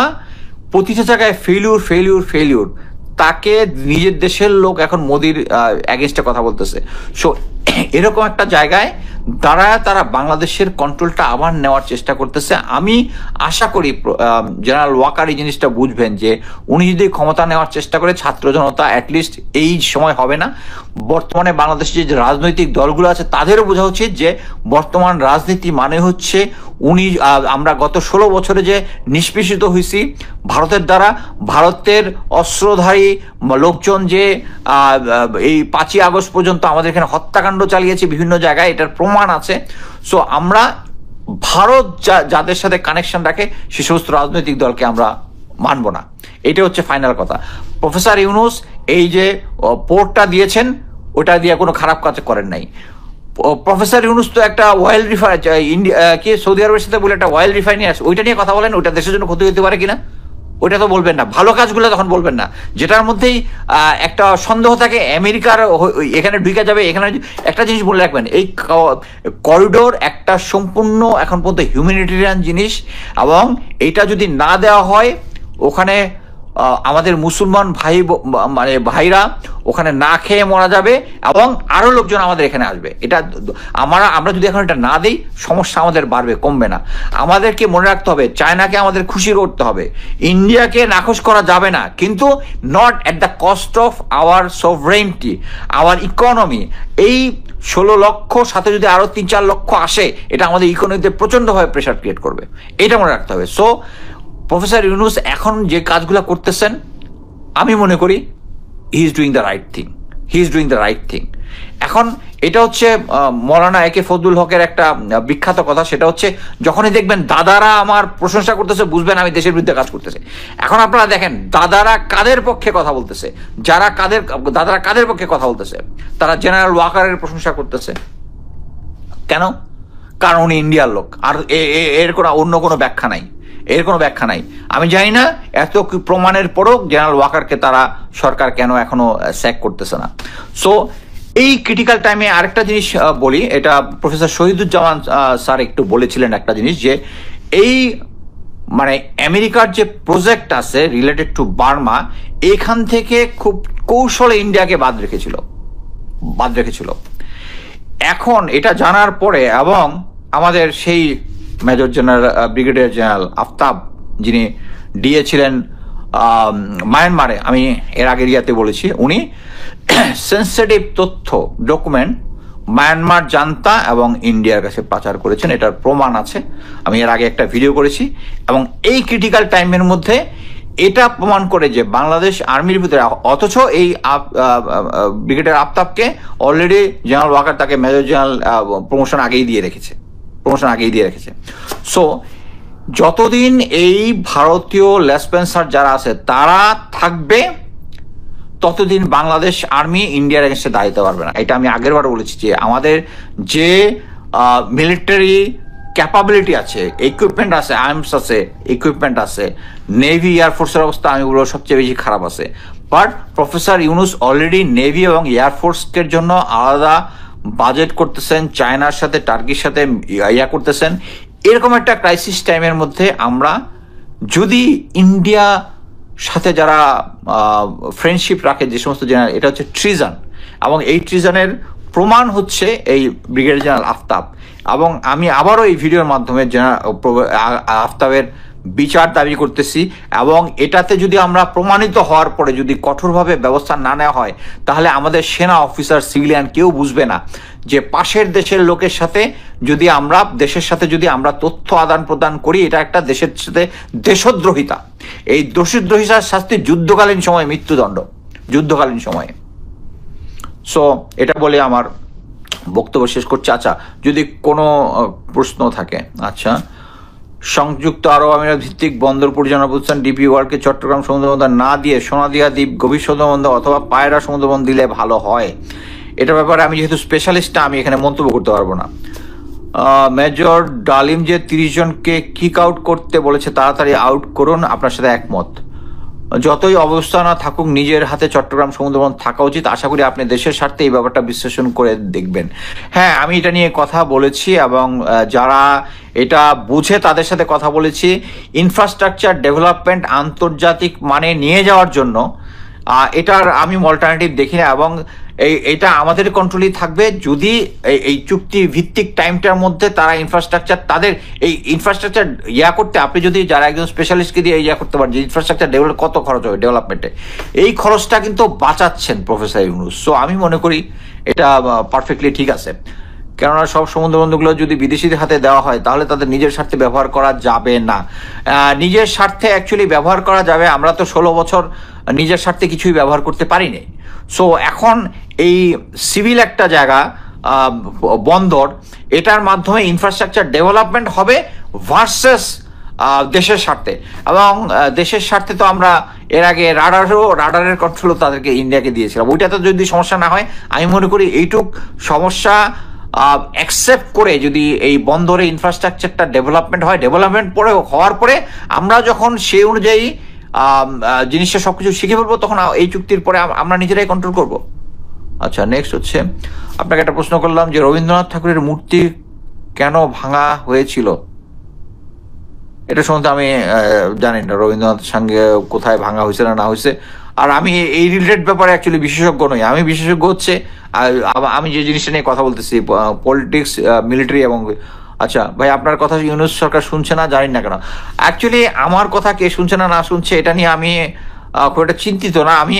প্রতিটা জায়গায় ফেলিউর, তাকে নিজের দেশের লোক এখন মোদির এগেনস্টে কথা বলতেছে। সো এরকম একটা জায়গায় তারা বাংলাদেশের কন্ট্রোলটা আবার নেওয়ার চেষ্টা করতেছে। আমি আশা করি জেনারেল ওয়াকার এই জিনিসটা বুঝবেন যে উনি যদি ক্ষমতা নেওয়ার চেষ্টা করে, ছাত্র জনতা অ্যাটলিস্ট এই সময় হবে না। বর্তমানে বাংলাদেশে যে রাজনৈতিক দলগুলো আছে তাদেরও বোঝা উচিত যে বর্তমান রাজনীতি মানে হচ্ছে আমরা গত 16 বছরে যে নিষ্পেষিত হয়েছি ভারতের দ্বারা, ভারতের অস্ত্রধারী লোকজন যে এই 5ই আগস্ট পর্যন্ত আমাদের এখানে হত্যাকাণ্ড চালিয়েছে বিভিন্ন জায়গায়, এটার প্রমাণ আছে। সো আমরা ভারত যাদের সাথে কানেকশন রাখে সে সমস্ত রাজনৈতিক দলকে আমরা মানব না, এটা হচ্ছে ফাইনাল কথা। প্রফেসর ইউনূস এই যে পোর্টটা দিয়েছেন, ওটা দিয়ে কোনো খারাপ কাজ করেন নাই। প্রফেসর ইউনূস তো একটা অয়েল কি সৌদি আরবের সাথে বলে একটা অয়েল রিফাইনারি আছে, ওইটা নিয়ে কথা বলেন। ওইটা দেশের জন্য ক্ষতি হতে পারে কিনা ওইটা তো বলবেন না, ভালো কাজগুলো তখন বলবেন না। যেটার মধ্যেই একটা সন্দেহ থাকে আমেরিকার এখানে ঢুকে যাবে, এখানে একটা জিনিস বলে রাখবেন, এই করিডোর একটা সম্পূর্ণ এখন পর্যন্ত হিউম্যানিটেরিয়ান জিনিস, এবং এটা যদি না দেওয়া হয় ওখানে আমাদের মুসলমান ভাইরা ওখানে না খেয়ে মারা যাবে, এবং আরো লোকজন আমাদের এখানে আসবে। এটা আমরা যদি এখন এটা না দিই, সমস্যা আমাদের বাড়বে, কমবে না। আমাদেরকে মনে রাখতে হবে চায়নাকে আমাদের খুশি করতে হবে, ইন্ডিয়াকে নাখোশ করা যাবে না, কিন্তু not at the cost of our সভরেনিটি, hour economy. এই 16 লক্ষ সাথে যদি আরো 3-4 লক্ষ আসে, এটা আমাদের ইকোনমিতে প্রচন্ডভাবে প্রেশার ক্রিয়েট করবে, এটা মনে রাখতে হবে। সো প্রফেসর ইউনূস এখন যে কাজগুলো করতেছেন, আমি মনে করি he is doing the right thing. এখন এটা হচ্ছে মৌলানা একে ফজলুল হকের একটা বিখ্যাত কথা, সেটা হচ্ছে যখনই দেখবেন দাদারা আমার প্রশংসা করতেছে, বুঝবেন আমি দেশের বিরুদ্ধে কাজ করতেছে। এখন আপনারা দেখেন দাদারা কাদের পক্ষে কথা বলতেছে, দাদারা কাদের পক্ষে কথা বলতেছে, তারা জেনারেল ওয়াকারের প্রশংসা করতেছে। কেন? কারণ উনি ইন্ডিয়ার লোক, আর এর অন্য কোনো ব্যাখ্যা নাই। আমি জানি না এত প্রমাণের পরও জেনারেল ওয়াকারকে তারা সরকার কেন এখনো স্যাক করতেছে না। সো এই ক্রিটিক্যাল টাইমে আরেকটা জিনিস বলি, এটা প্রফেসর শহীদুজ্জামান স্যার একটু বলেছিলেন একটা জিনিস, যে এই আমেরিকার যে প্রজেক্ট আছে রিলেটেড টু বার্মা, এখান থেকে খুব কৌশলে ইন্ডিয়াকে বাদ রেখেছিল। এখন এটা জানার পরে, এবং আমাদের সেই major general brigadier general Aftab যিনি ডিএ ছিলেন মায়ানমারে, আমি এর আগের ইয়াতে বলেছি, উনি সেন্সিটিভ তথ্য ডকুমেন্ট মায়ানমার জান্তা এবং ইন্ডিয়ার কাছে পাচার করেছেন, এটার প্রমাণ আছে। আমি এর আগে একটা ভিডিও করেছি, এবং এই ক্রিটিক্যাল টাইমের মধ্যে এটা প্রমাণ করে যে বাংলাদেশ আর্মির ভিতরে, অথচ এই ব্রিগেডিয়ার আফতাবকে অলরেডি জেনারেল ওয়াকার তাকে মেজর জেনারেল প্রমোশন আগেই দিয়ে রেখেছে। সো যতদিন এই ভারতীয় লেসপেন্সার যারা আছে তারা থাকবে ততদিন বাংলাদেশ আর্মি ইন্ডিয়ার এগেনস্টে দাঁড়াতে পারবে না। এটা আমি আগেরবার বলেছি যে আমাদের যে মিলিটারি ক্যাপাবিলিটি আছে, ইকুইপমেন্ট আছে, আর্মস আছে, ইকুইপমেন্ট আছে, নেভি এয়ারফোর্সের অবস্থা আমি বলবো সবচেয়ে বেশি খারাপ আছে। But professor Yunus already navy এবং এয়ারফোর্সের জন্য আলাদা বাজেট করতেছেন, চায়নার সাথে টার্কির সাথে করতেছেন। এরকম একটা ক্রাইসিস টাইমের মধ্যে আমরা যদি ইন্ডিয়া সাথে যারা ফ্রেন্ডশিপ রাখে যে সমস্ত জেনারেল, এটা হচ্ছে ট্রিজন, এবং এই ট্রিজনের প্রমাণ হচ্ছে এই ব্রিগেডিয়ার জেনারেল আফতাব। এবং আমি আবারও এই ভিডিওর মাধ্যমে আফতাবের বিচার দাবি করতেছি, এবং এটাতে যদি আমরা প্রমাণিত হওয়ার পরে যদি কঠোরভাবে ব্যবস্থা না নেওয়া হয় তাহলে আমাদের সেনা অফিসার সিভিলিয়ান কেউ বুঝবে না যে পাশের দেশের লোকের সাথে যদি আমরা দেশের সাথে যদি আমরা তথ্য আদান প্রদান করি এটা একটা দেশের সাথে দেশদ্রোহিতা। এই দেশদ্রোহিতার শাস্তি যুদ্ধকালীন সময়ে মৃত্যুদণ্ড, যুদ্ধকালীন সময়ে। সো এটা বলে আমার বক্তব্য শেষ করছি। আচ্ছা, যদি কোনো প্রশ্ন থাকে। আচ্ছা, সংযুক্ত আরব আমিরাত ভিত্তিক বন্দর পরিচালনা প্রতিষ্ঠান ডিপি ওয়ার্ল্ডকে চট্টগ্রাম সমুদ্রবন্দর না দিয়ে সোনাদিয়া দ্বীপ গভীর সমুদ্রবন্দর অথবা পায়রা সমুদ্রবন্দর দিলে ভালো হয়। এটার ব্যাপারে আমি যেহেতু স্পেশালিস্ট আমি এখানে মন্তব্য করতে পারবো না। মেজর ডালিম যে 30 জনকে কিক আউট করতে বলেছে, তাড়াতাড়ি আউট করুন, আপনার সাথে একমত। যতই অবস্থা না থাকুক নিজের হাতে চট্টগ্রাম সমুদ্রবন্দর থাকা উচিত। আশা করি আপনি দেশের স্বার্থে এই ব্যাপারটা বিশ্লেষণ করে দেখবেন। হ্যাঁ, আমি এটা নিয়ে কথা বলেছি এবং যারা এটা বুঝে তাদের সাথে কথা বলেছি। ইনফ্রাস্ট্রাকচার ডেভেলপমেন্ট আন্তর্জাতিক মানে নিয়ে যাওয়ার জন্য এটার আমি অল্টারনেটিভ দেখি না, এবং এটা আমাদের কন্ট্রোলেই থাকবে যদি এই চুক্তি ভিত্তিক টাইমটার মধ্যে তারা ইনফ্রাস্ট্রাকচার তাদের এই ইনফ্রাস্ট্রাকচার করতে, আপনি যদি যারা একজন স্পেশালিস্টকে দিয়ে করতে পারেন যে ইনফ্রাস্ট্রাকচার ডেভেলপ কত খরচ হবে ডেভেলপমেন্টে, এই খরচটা কিন্তু বাঁচাচ্ছেন প্রফেসর ইউনুস। সো আমি মনে করি এটা পারফেক্টলি ঠিক আছে। কেননা সব সমুদ্রবন্দরগুলো যদি বিদেশিদের হাতে দেওয়া হয় তাহলে তাদের নিজের স্বার্থে ব্যবহার করা যাবে না। নিজের স্বার্থে অ্যাকচুয়ালি ব্যবহার করা যাবে। আমরা তো 16 বছর নিজের স্বার্থে কিছুই ব্যবহার করতে পারিনি। সো এখন এই সিভিল একটা জায়গা বন্দর, এটার মাধ্যমে ইনফ্রাস্ট্রাকচার ডেভেলপমেন্ট হবে ভার্সেস দেশের স্বার্থে। এবং দেশের স্বার্থে তো আমরা এর আগে রাডারের কন্ট্রোলও তাদেরকে ইন্ডিয়াকে দিয়েছিলাম। ওইটাতে যদি সমস্যা না হয় আমি মনে করি এইটুক সমস্যা অ্যাকসেপ্ট করে যদি এই বন্দরে ইনফ্রাস্ট্রাকচারটা ডেভেলপমেন্ট হয়, ডেভেলপমেন্ট পরে হওয়ার পরে আমরা যখন সেই অনুযায়ী জিনিসটা সবকিছু শিখে ফেলবো তখন এই চুক্তির পরে আমরা নিজেরাই কন্ট্রোল করব। আচ্ছা, নেক্সট হচ্ছে আপনাকে একটা প্রশ্ন করলাম যে রবীন্দ্রনাথ ঠাকুরের মূর্তি কেন ভাঙা হয়েছিল, এটা সম্বন্ধে আমি জানি না রবীন্দ্রনাথের সঙ্গে কোথায় ভাঙা হয়েছে না হয়েছে। আর আমি এই রিলেটেড ব্যাপারে অ্যাকচুয়ালি বিশেষজ্ঞ নই। আমি বিশেষজ্ঞ হচ্ছে আমি যে জিনিসটা নিয়ে কথা বলতেছি পলিটিক্স, মিলিটারি এবং আচ্ছা ভাই, আপনার কথা ইউনুস সরকার শুনছে না, জানি না কেন। অ্যাকচুয়ালি আমার কথা কে শুনছে না শুনছে এটা নিয়ে আমি খুব একটা চিন্তিত না। আমি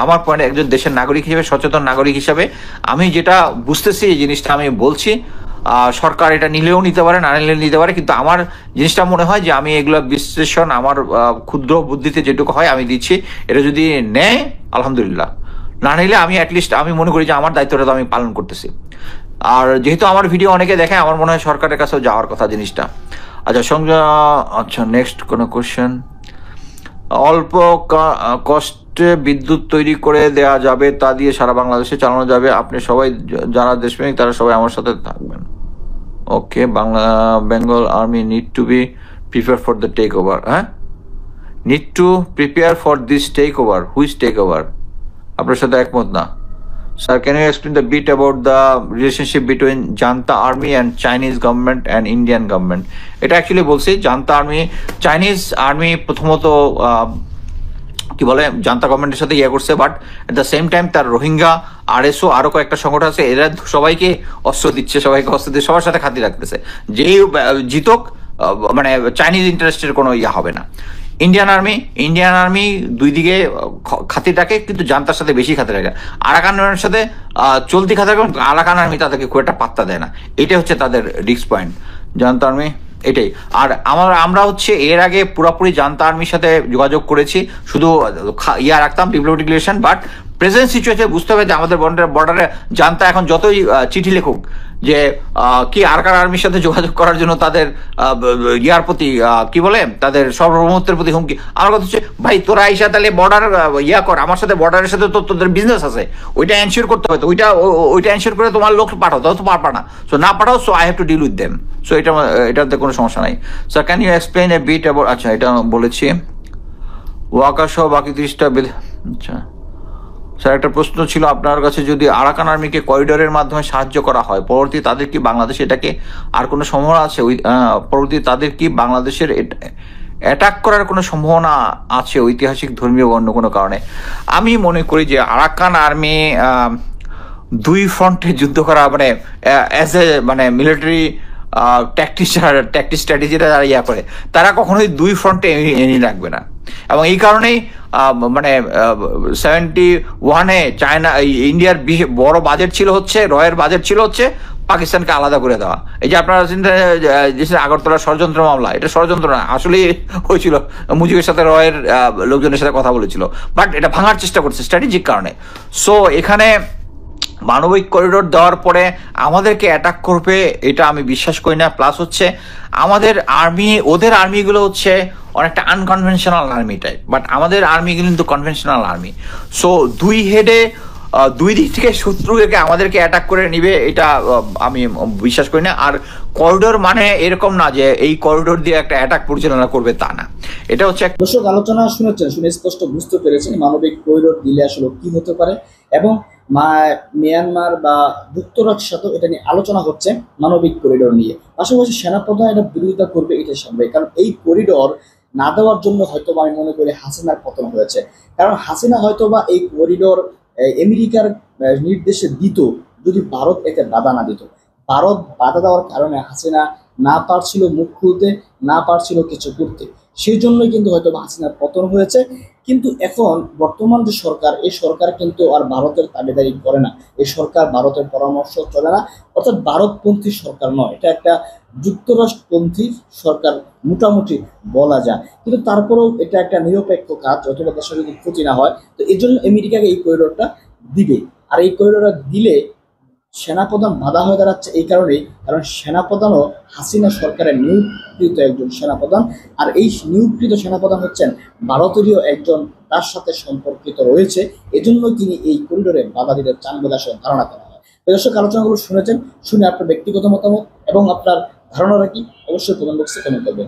আমার পয়েন্ট একজন দেশের নাগরিক হিসেবে, সচেতন নাগরিক হিসেবে আমি যেটা বুঝতেছি এই জিনিসটা আমি বলছি। সরকার এটা নিলেও নিতে পারে, না নিলেও নিতে পারে, কিন্তু আমার জিনিসটা মনে হয় যে আমি এগুলো বিশ্লেষণ আমার ক্ষুদ্র বুদ্ধিতে যেটুকু হয় আমি দিচ্ছি। এটা যদি নেয় আলহামদুলিল্লাহ, না নিলে আমি অ্যাটলিস্ট আমি মনে করি যে আমার দায়িত্বটা তো আমি পালন করতেছি। আর যেহেতু আমার ভিডিও অনেকে দেখে, আমার মনে হয় সরকারের কাছেও যাওয়ার কথা জিনিসটা। আচ্ছা, নেক্সট কোনো কোশ্চেন। অল্প কষ্টে বিদ্যুৎ তৈরি করে দেয়া যাবে, তা দিয়ে সারা বাংলাদেশে চালানো যাবে। আপনি সবাই যারা দেশপ্রেমিক তারা সবাই আমার সাথে থাকবেন। Okay, Bengal army need to be prepare for the take over. হ্যাঁ, need to prepare for this take over. Which take over? আপনার সাথে একমত না। Sir, can you explain the bit about the relationship between Janta Army and Chinese government and Indian government? এটা অ্যাকচুয়ালি বলছি জান্তা আর্মি, চাইনিজ আর্মি প্রথমত কি বলে জান্তা গভর্নমেন্টের সাথে করছে, but at the same time তার রোহিঙ্গা আরএসও আরো কয়েকটা সংগঠন আছে, এরা সবাইকে অস্ত্র দিচ্ছে, সবার সাথে খাতির রাখতেছে। যেই জিতক মানে চাইনিজ ইন্টারেস্টের কোনো হবে না। ইন্ডিয়ান আর্মি দুই দিকে খাতির রাখে, কিন্তু জান্তার সাথে বেশি খাতির রাখে। আরাকানের সাথে চলতি খাতির রাখে, আরাকান আর্মি তাদেরকে খুব একটা পাত্তা দেয় না। এটাই হচ্ছে তাদের রিস্ক পয়েন্ট, জান্তা আর্মি এটাই। আর আমরা হচ্ছে এর আগে পুরোপুরি জান্তা আর্মির সাথে যোগাযোগ করেছি, শুধু রাখতাম diplomatic relation. But present situation বুঝতে হবে যে আমাদের বর্ডারে জান্তা এখন যতই চিঠি লেখুক, যে কি আরাকান আর্মির সাথে যোগাযোগ করার জন্য তাদের ইয়ার প্রতি কি বলে তাদের সার্বভৌমত্বের প্রতি হুমকি। আমার কথা হচ্ছে ভাই তোরা আইসা তাহলে বর্ডার ইয়া কর, আমার সাথে বর্ডারের সাথে তো তোদের বিজনেস আছে, ওইটা এনশিওর করতে হবে, তো ওইটা এনশিওর করে তোমার লোক পাঠাও, তাও তো পারবা না, সো না পাঠাও, so I have to deal with them. So এটাতে কোনো সমস্যা নাই। Sir can you explain a bit about, আচ্ছা এটা বলেছি ওয়াকা সহ বাকি 30টা আচ্ছা স্যার একটা প্রশ্ন ছিল আপনার কাছে, যদি আরাকান আর্মিকে করিডোরের মাধ্যমে সাহায্য করা হয়, পরবর্তী তাদের কি বাংলাদেশ এটাকে আর কোনো সম্ভাবনা আছে, পরবর্তী তাদের কি বাংলাদেশের অ্যাটাক করার কোনো সম্ভাবনা আছে ঐতিহাসিক, ধর্মীয় বা অন্য কোনো কারণে? আমি মনে করি যে আরাকান আর্মি দুই ফ্রন্টে যুদ্ধ করা মানে অ্যাজ এ মানে মিলিটারি ট্যাকটিস স্ট্র্যাটেজিটা যারা ইয়া করে, তারা কখনোই দুই ফ্রন্টে এনে রাখবে না। এবং এই কারণেই মানে 71-এ চায়না ইন্ডিয়ার বড় বাজেট ছিল হচ্ছে, রয়ের বাজেট ছিল হচ্ছে পাকিস্তানকে আলাদা করে দেওয়া। এই যে আপনারা আগরতলা ষড়যন্ত্র মামলা, এটা ষড়যন্ত্র না, আসলেই হয়েছিল, মুজিবের সাথে রয়ের লোকজনের সাথে কথা বলেছিল, বাট এটা ভাঙার চেষ্টা করছে স্ট্র্যাটেজিক কারণে। সো এখানে মানবিক করিডোর দেওয়ার পরে আমাদেরকে অ্যাটাক করবে এটা আমি বিশ্বাস করি না। প্লাস হচ্ছে আমাদের আর্মি, ওদের আর্মিগুলো হচ্ছে অনেকটা আনকনভেনশনাল আর্মি টাইপ, বাট আমাদের আর্মিগুলো কিন্তু কনভেনশনাল আর্মি। সো দুই হেডে দুই দিক থেকে শত্রুকে আমাদেরকে অ্যাটাক করে নিবে, এটা আমি বিশ্বাস করি না। আর করিডোর মানে এরকম না যে এই করিডোর দিয়ে একটা অ্যাটাক পরিচালনা করবে, তা না। এটা হচ্ছে দর্শক আলোচনা শুনেছেন, শুনে স্পষ্ট বুঝতে পেরেছেন মানবিক করিডোর দিলে আসলে কি হতে পারে, এবং মিয়ানমার বা যুক্তরাষ্ট্রের সাথে এটা নিয়ে আলোচনা হচ্ছে মানবিক করিডোর নিয়ে। পাশাপাশি সেনাপ্রধান এটা বিরোধিতা করবে, এটা স্বাভাবিক, কারণ এই করিডোর না দেওয়ার জন্য হয়তো আমি মনে করি হাসিনার পতন হয়েছে। কারণ হাসিনা হয়তো বা এই করিডোর আমেরিকার নির্দেশে দিত যদি ভারত এতে বাধা না দিত। ভারত বাধা দেওয়ার কারণে হাসিনা না পারছিল মুখ খুলতে, না পারছিল কিছু করতে, সেই জন্যই কিন্তু হয়তো হাসিনার পতন হয়েছে। কিন্তু এখন বর্তমান যে সরকার, এই সরকার কিন্তু আর ভারতের দাবিদারি করে না, এই সরকার ভারতের পরামর্শ চলে না, অর্থাৎ ভারতপন্থী সরকার নয়, এটা একটা যুক্তরাষ্ট্রপন্থী সরকার মোটামুটি বলা যায়। কিন্তু তারপরেও এটা একটা নিরপেক্ষ কাজ, অথবা দেশের যদি ক্ষতি না হয়, তো এই জন্য আমেরিকাকে এই করিডোরটা দিবে। আর এই করিডোরটা দিলে সেনাপ্রধান বাধা হয়ে দাঁড়াচ্ছে এই কারণেই, কারণ সেনাপ্রধানও হাসিনা সরকারের নিয়োগকৃত একজন সেনাপ্রধান, আর এই নিয়োগকৃত সেনাপ্রধান হচ্ছেন ভারতেরও একজন, তার সাথে সম্পর্কিত রয়েছে, এজন্য তিনি এই করিডোরে বাধা দিতে চান বলে আসলে ধারণা করা হয়। দর্শক আলোচনাগুলো শুনেছেন, শুনে আপনার ব্যক্তিগত মতামত এবং আপনার ধারণাটা কি অবশ্যই কমেন্ট বক্সে কমেন্ট করবেন।